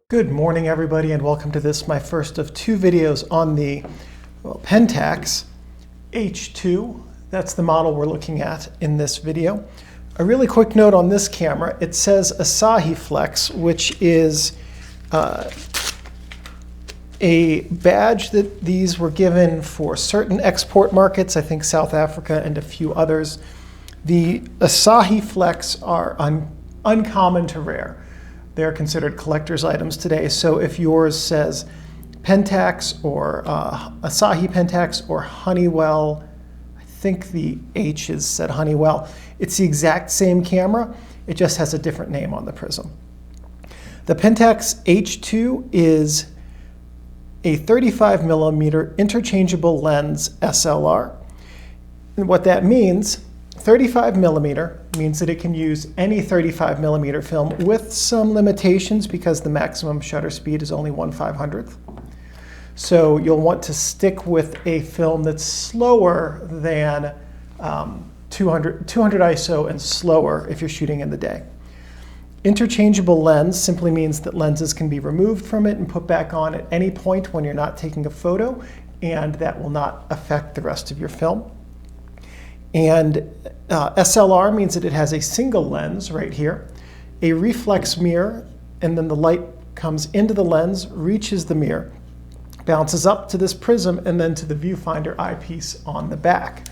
Good morning, everybody, and welcome to this, my first of two videos on the Pentax H2. That's the model we're looking at in this video. A really quick note on this camera, it says Asahiflex, which is a badge that these were given for certain export markets, I think South Africa and a few others. The Asahiflex are uncommon to rare. They're considered collector's items today. So if yours says Pentax or Asahi Pentax or Honeywell, I think the H is said Honeywell, it's the exact same camera. It just has a different name on the prism. The Pentax H2 is a 35mm interchangeable lens SLR. And what that means, 35mm means that it can use any 35mm film with some limitations because the maximum shutter speed is only 1/500th. So you'll want to stick with a film that's slower than 200 ISO and slower if you're shooting in the day. Interchangeable lens simply means that lenses can be removed from it and put back on at any point when you're not taking a photo, and that will not affect the rest of your film. And SLR means that it has a single lens right here, a reflex mirror, and then the light comes into the lens, reaches the mirror, bounces up to this prism, and then to the viewfinder eyepiece on the back.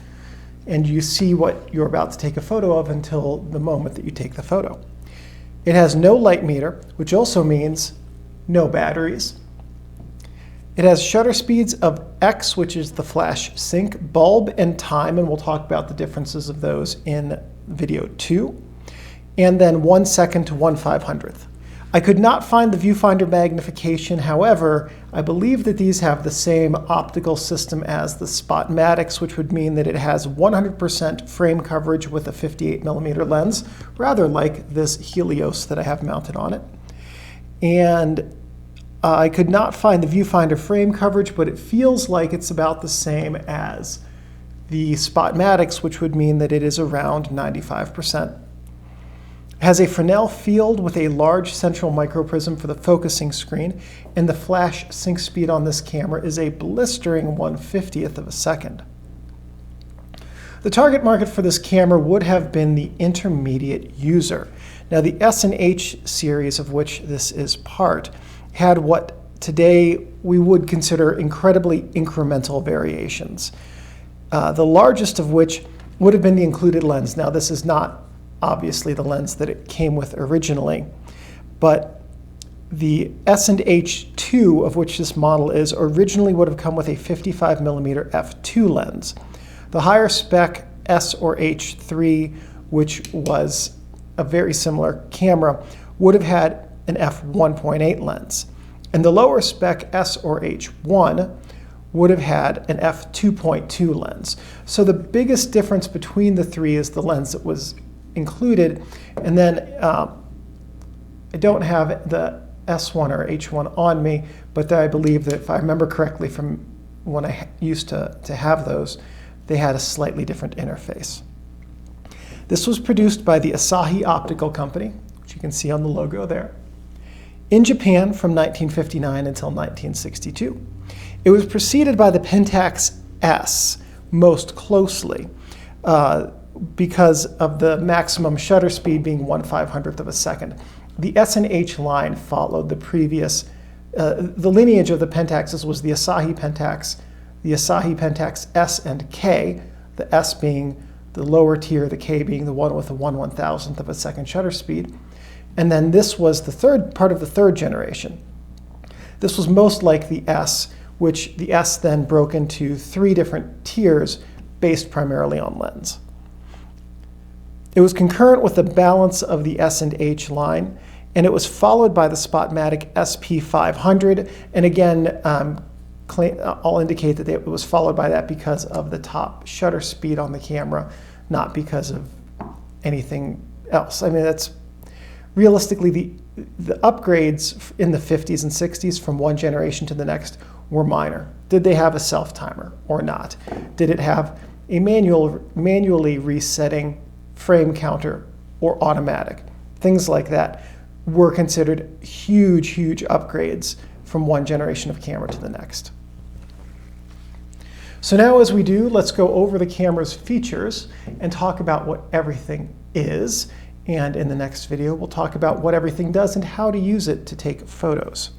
And you see what you're about to take a photo of until the moment that you take the photo. It has no light meter, which also means no batteries. It has shutter speeds of X, which is the flash sync, bulb, and time, and we'll talk about the differences of those in video 2, and then 1 second to 1/500th. I could not find the viewfinder magnification. However, I believe that these have the same optical system as the Spotmatics, which would mean that it has 100% frame coverage with a 58mm lens, rather like this Helios that I have mounted on it. And I could not find the viewfinder frame coverage, but it feels like it's about the same as the Spotmatics, which would mean that it is around 95%. It has a Fresnel field with a large central microprism for the focusing screen, and the flash sync speed on this camera is a blistering 1/50th of a second. The target market for this camera would have been the intermediate user. Now, the S and H series, of which this is part, had what today we would consider incredibly incremental variations. The largest of which would have been the included lens. Now, this is not obviously the lens that it came with originally, but the S and H2, of which this model is, originally would have come with a 55mm f2 lens. The higher spec S or H3, which was a very similar camera, would have had an f1.8 lens. And the lower spec S or H1 would have had an f2.2 lens. So the biggest difference between the three is the lens that was included. And then I don't have the S1 or H1 on me, but I believe that if I remember correctly from when I used to have those, they had a slightly different interface. This was produced by the Asahi Optical Company, which you can see on the logo there, in Japan from 1959 until 1962. It was preceded by the Pentax S most closely because of the maximum shutter speed being 1/500th of a second. The S and H line followed the previous, the lineage of the Pentaxes was the Asahi Pentax S and K, the S being the lower tier, the K being the one with the 1/1000th of a second shutter speed. And then this was the third part of the third generation. This was most like the S, which the S then broke into 3 different tiers based primarily on lens. It was concurrent with the balance of the S and H line, and it was followed by the Spotmatic SP500. And again, I'll indicate that it was followed by that because of the top shutter speed on the camera, not because of anything else. I mean, that's realistically the upgrades in the 50s and 60s from one generation to the next were minor. Did they have a self-timer or not? Did it have a manually resetting frame counter or automatic? Things like that were considered huge, huge upgrades from one generation of camera to the next. So now as we do, let's go over the camera's features and talk about what everything is. And in the next video, we'll talk about what everything does and how to use it to take photos.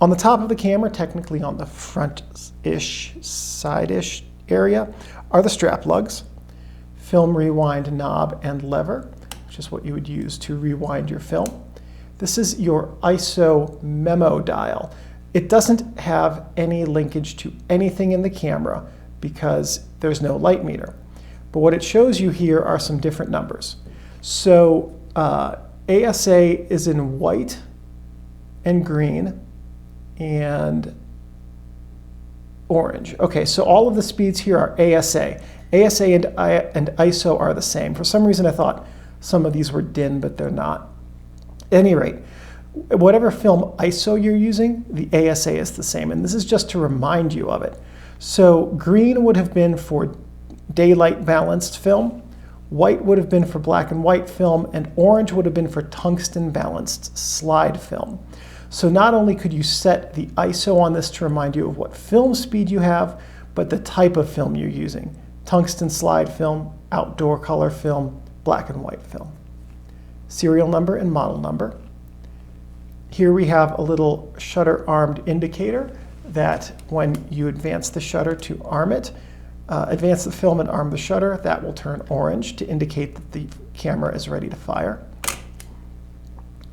On the top of the camera, technically on the front-ish, side-ish area, are the strap lugs, film rewind knob and lever, which is what you would use to rewind your film. This is your ISO memo dial. It doesn't have any linkage to anything in the camera because there's no light meter. But what it shows you here are some different numbers. So ASA is in white and green and orange. Okay, so all of the speeds here are ASA. ASA and ISO are the same. For some reason I thought some of these were DIN, but they're not. At any rate, whatever film ISO you're using, the ASA is the same, and this is just to remind you of it. So green would have been for daylight balanced film, white would have been for black and white film, and orange would have been for tungsten balanced slide film. So not only could you set the ISO on this to remind you of what film speed you have, but the type of film you're using. Tungsten slide film, outdoor color film, black and white film. Serial number and model number. Here we have a little shutter armed indicator that when you advance the shutter to arm it, advance the film and arm the shutter, that will turn orange to indicate that the camera is ready to fire.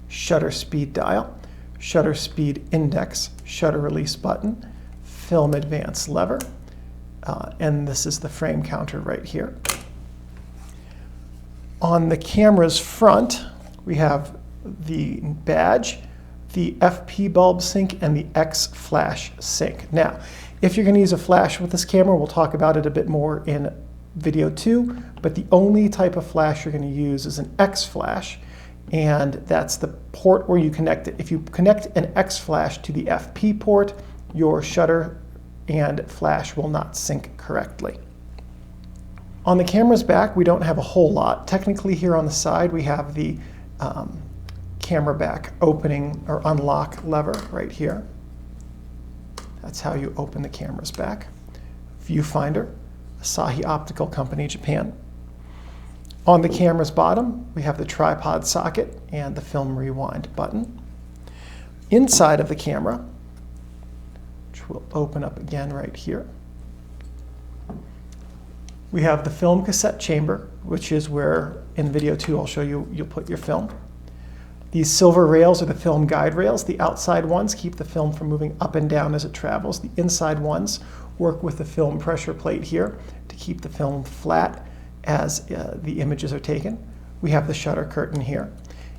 Shutter speed dial, shutter speed index, shutter release button, film advance lever, and this is the frame counter right here. On the camera's front, we have the badge, the FP bulb sync, and the X flash sync. Now, if you're going to use a flash with this camera, we'll talk about it a bit more in video 2, but the only type of flash you're going to use is an X flash, and that's the port where you connect it. If you connect an X flash to the FP port, your shutter and flash will not sync correctly. On the camera's back, we don't have a whole lot. Technically here on the side, we have the camera back opening or unlock lever right here. That's how you open the camera's back. Viewfinder, Asahi Optical Company, Japan. On the camera's bottom, we have the tripod socket and the film rewind button. Inside of the camera, which will open up again right here, we have the film cassette chamber, which is where in video 2 I'll show you you'll put your film. These silver rails are the film guide rails. The outside ones keep the film from moving up and down as it travels. The inside ones work with the film pressure plate here to keep the film flat as the images are taken. We have the shutter curtain here.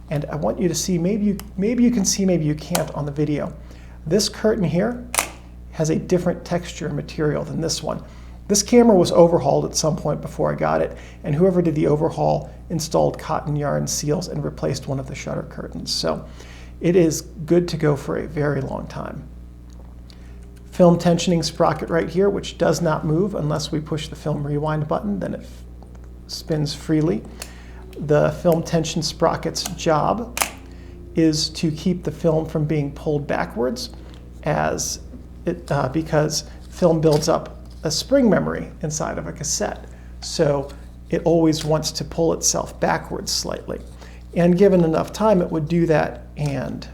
And I want you to see, maybe you can see, maybe you can't on the video. This curtain here has a different texture and material than this one. This camera was overhauled at some point before I got it, and whoever did the overhaul installed cotton yarn seals and replaced one of the shutter curtains. So it is good to go for a very long time. Film tensioning sprocket right here, which does not move unless we push the film rewind button, then it spins freely. The film tension sprocket's job is to keep the film from being pulled backwards because film builds up a spring memory inside of a cassette. So it always wants to pull itself backwards slightly. And given enough time, it would do that and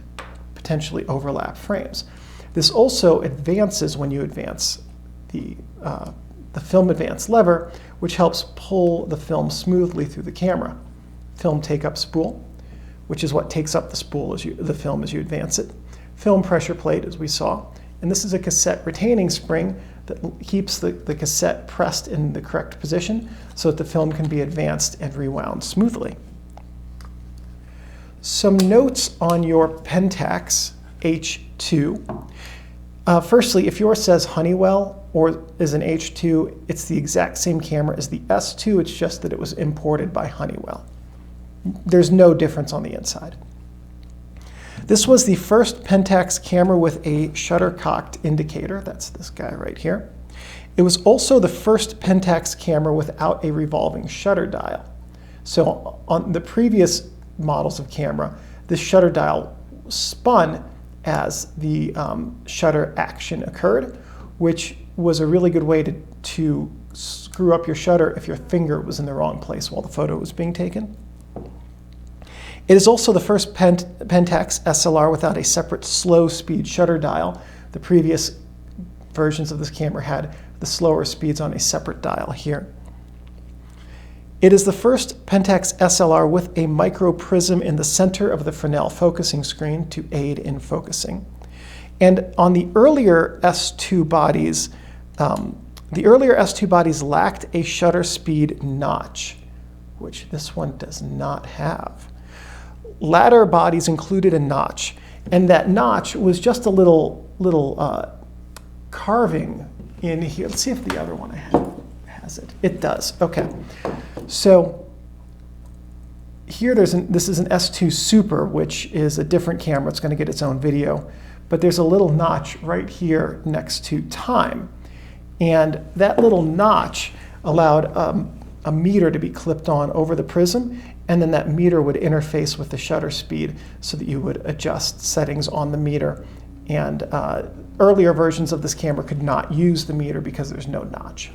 potentially overlap frames. This also advances when you advance the film advance lever, which helps pull the film smoothly through the camera. Film take-up spool, which is what takes up the spool the film as you advance it. Film pressure plate, as we saw. And this is a cassette retaining spring that keeps the cassette pressed in the correct position so that the film can be advanced and rewound smoothly. Some notes on your Pentax H2. Firstly, if yours says Honeywell or is an H2, it's the exact same camera as the S2, it's just that it was imported by Honeywell. There's no difference on the inside. This was the first Pentax camera with a shutter-cocked indicator. That's this guy right here. It was also the first Pentax camera without a revolving shutter dial. So on the previous models of camera, this shutter dial spun as the shutter action occurred, which was a really good way to screw up your shutter if your finger was in the wrong place while the photo was being taken. It is also the first Pentax SLR without a separate slow speed shutter dial. The previous versions of this camera had the slower speeds on a separate dial here. It is the first Pentax SLR with a micro prism in the center of the Fresnel focusing screen to aid in focusing. And on the earlier S2 bodies, lacked a shutter speed notch, which this one does not have. Latter bodies included a notch, and that notch was just a little carving in here. Let's see if the other one I have has it. It does. Okay. So here this is an S2 Super, which is a different camera. It's going to get its own video. But there's a little notch right here next to time. And that little notch allowed a meter to be clipped on over the prism, and then that meter would interface with the shutter speed so that you would adjust settings on the meter. And earlier versions of this camera could not use the meter because there's no notch.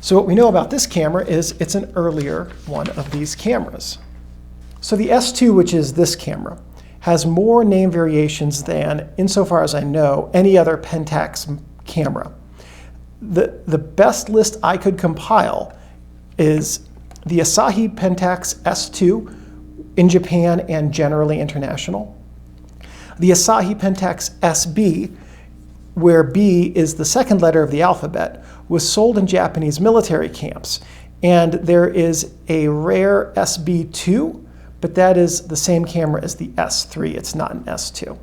So what we know about this camera is it's an earlier one of these cameras. So the S2, which is this camera, has more name variations than, insofar as I know, any other Pentax camera. The best list I could compile is the Asahi Pentax S2 in Japan and generally international. The Asahi Pentax SB, where B is the second letter of the alphabet, was sold in Japanese military camps. And there is a rare SB2, but that is the same camera as the S3. It's not an S2.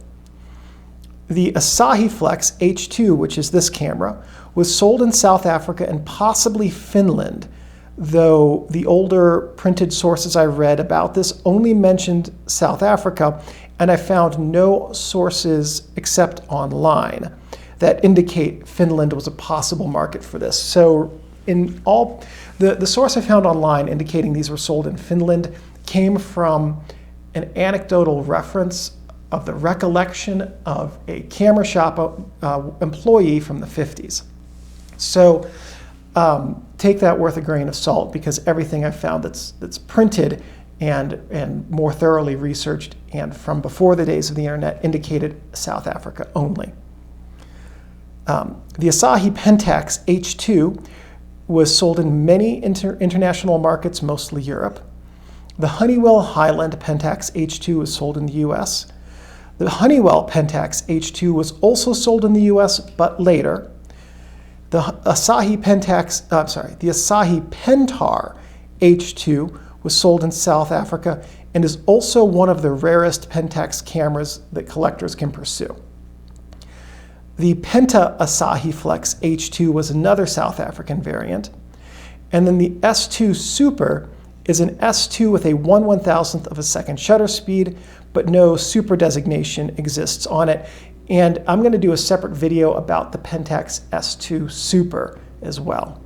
The Asahiflex H2, which is this camera, was sold in South Africa and possibly Finland, though the older printed sources I read about this only mentioned South Africa, and I found no sources except online that indicate Finland was a possible market for this. So in all, the source I found online indicating these were sold in Finland came from an anecdotal reference of the recollection of a camera shop employee from the 50s. So take that with a grain of salt, because everything I found that's printed and more thoroughly researched and from before the days of the internet indicated South Africa only. The Asahi Pentax H2 was sold in many international markets, mostly Europe. The Honeywell Highland Pentax H2 was sold in the US. The Honeywell Pentax H2 was also sold in the US, but later. The Asahi Pentar H2 was sold in South Africa and is also one of the rarest Pentax cameras that collectors can pursue. The Penta Asahiflex H2 was another South African variant. And then the S2 Super is an S2 with a 1/1000th of a second shutter speed, but no super designation exists on it. And I'm going to do a separate video about the Pentax S2 Super as well.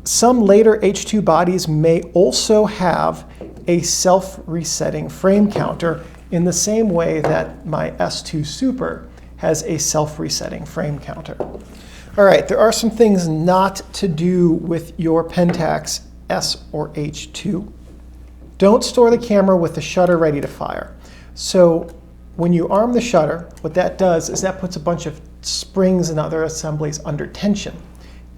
Some later H2 bodies may also have a self-resetting frame counter in the same way that my S2 Super has a self-resetting frame counter. All right, there are some things not to do with your Pentax S or H2. Don't store the camera with the shutter ready to fire. So when you arm the shutter, what that does is that puts a bunch of springs and other assemblies under tension.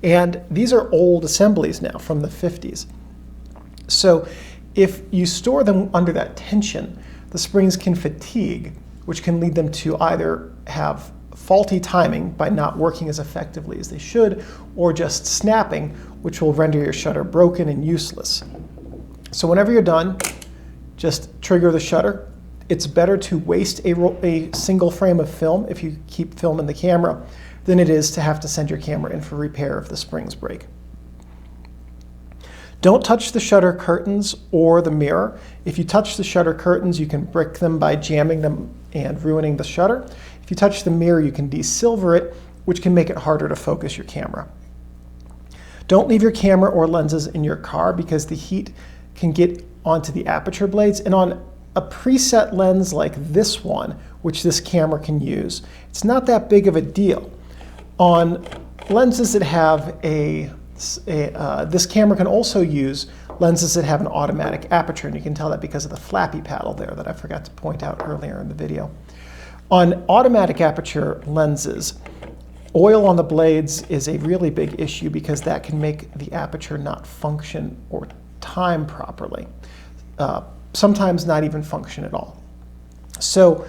And these are old assemblies now from the 50s. So if you store them under that tension, the springs can fatigue, which can lead them to either have faulty timing by not working as effectively as they should, or just snapping, which will render your shutter broken and useless. So whenever you're done, just trigger the shutter. It's better to waste a single frame of film if you keep film in the camera than it is to have to send your camera in for repair if the springs break. Don't touch the shutter curtains or the mirror. If you touch the shutter curtains, you can brick them by jamming them and ruining the shutter. If you touch the mirror, you can desilver it, which can make it harder to focus your camera. Don't leave your camera or lenses in your car because the heat can get onto the aperture blades. And on a preset lens like this one, which this camera can use, it's not that big of a deal. On lenses that have this camera can also use lenses that have an automatic aperture, and you can tell that because of the flappy paddle there that I forgot to point out earlier in the video. On automatic aperture lenses, oil on the blades is a really big issue because that can make the aperture not function or time properly. Sometimes not even function at all. So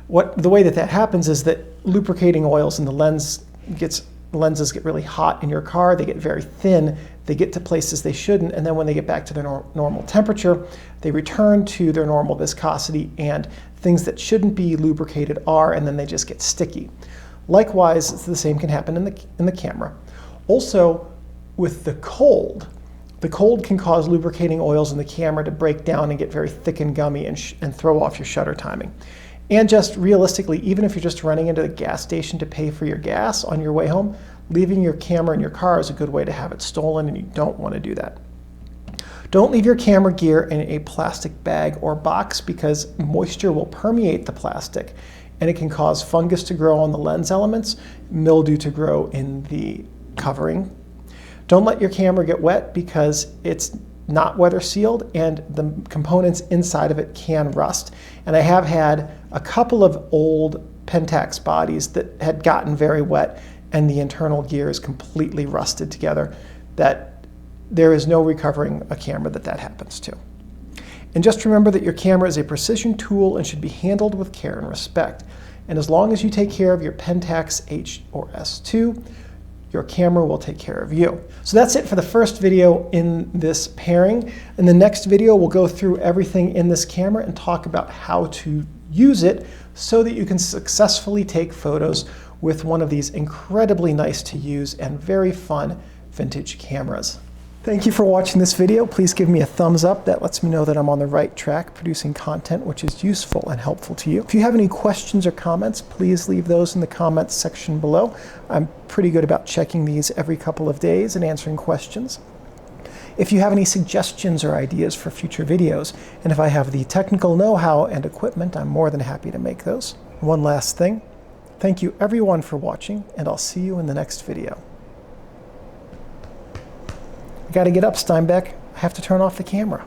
the way that happens is that lubricating oils in the lenses get really hot in your car, they get very thin, they get to places they shouldn't, and then when they get back to their normal temperature, they return to their normal viscosity, and things that shouldn't be lubricated are, and then they just get sticky. Likewise, the same can happen in the camera. Also, with the cold can cause lubricating oils in the camera to break down and get very thick and gummy and throw off your shutter timing. And just realistically, even if you're just running into the gas station to pay for your gas on your way home, leaving your camera in your car is a good way to have it stolen, and you don't want to do that. Don't leave your camera gear in a plastic bag or box because moisture will permeate the plastic, and it can cause fungus to grow on the lens elements, mildew to grow in the covering. Don't let your camera get wet because it's not weather sealed and the components inside of it can rust. And I have had a couple of old Pentax bodies that had gotten very wet and the internal gear is completely rusted together, that there is no recovering a camera that happens to. And just remember that your camera is a precision tool and should be handled with care and respect. And as long as you take care of your Pentax H or S2, your camera will take care of you. So that's it for the first video in this pairing. In the next video, we'll go through everything in this camera and talk about how to use it so that you can successfully take photos with one of these incredibly nice to use and very fun vintage cameras. Thank you for watching this video. Please give me a thumbs up. That lets me know that I'm on the right track producing content which is useful and helpful to you. If you have any questions or comments, please leave those in the comments section below. I'm pretty good about checking these every couple of days and answering questions. If you have any suggestions or ideas for future videos, and if I have the technical know-how and equipment, I'm more than happy to make those. One last thing. Thank you everyone for watching, and I'll see you in the next video. I gotta get up, Steinbeck. I have to turn off the camera.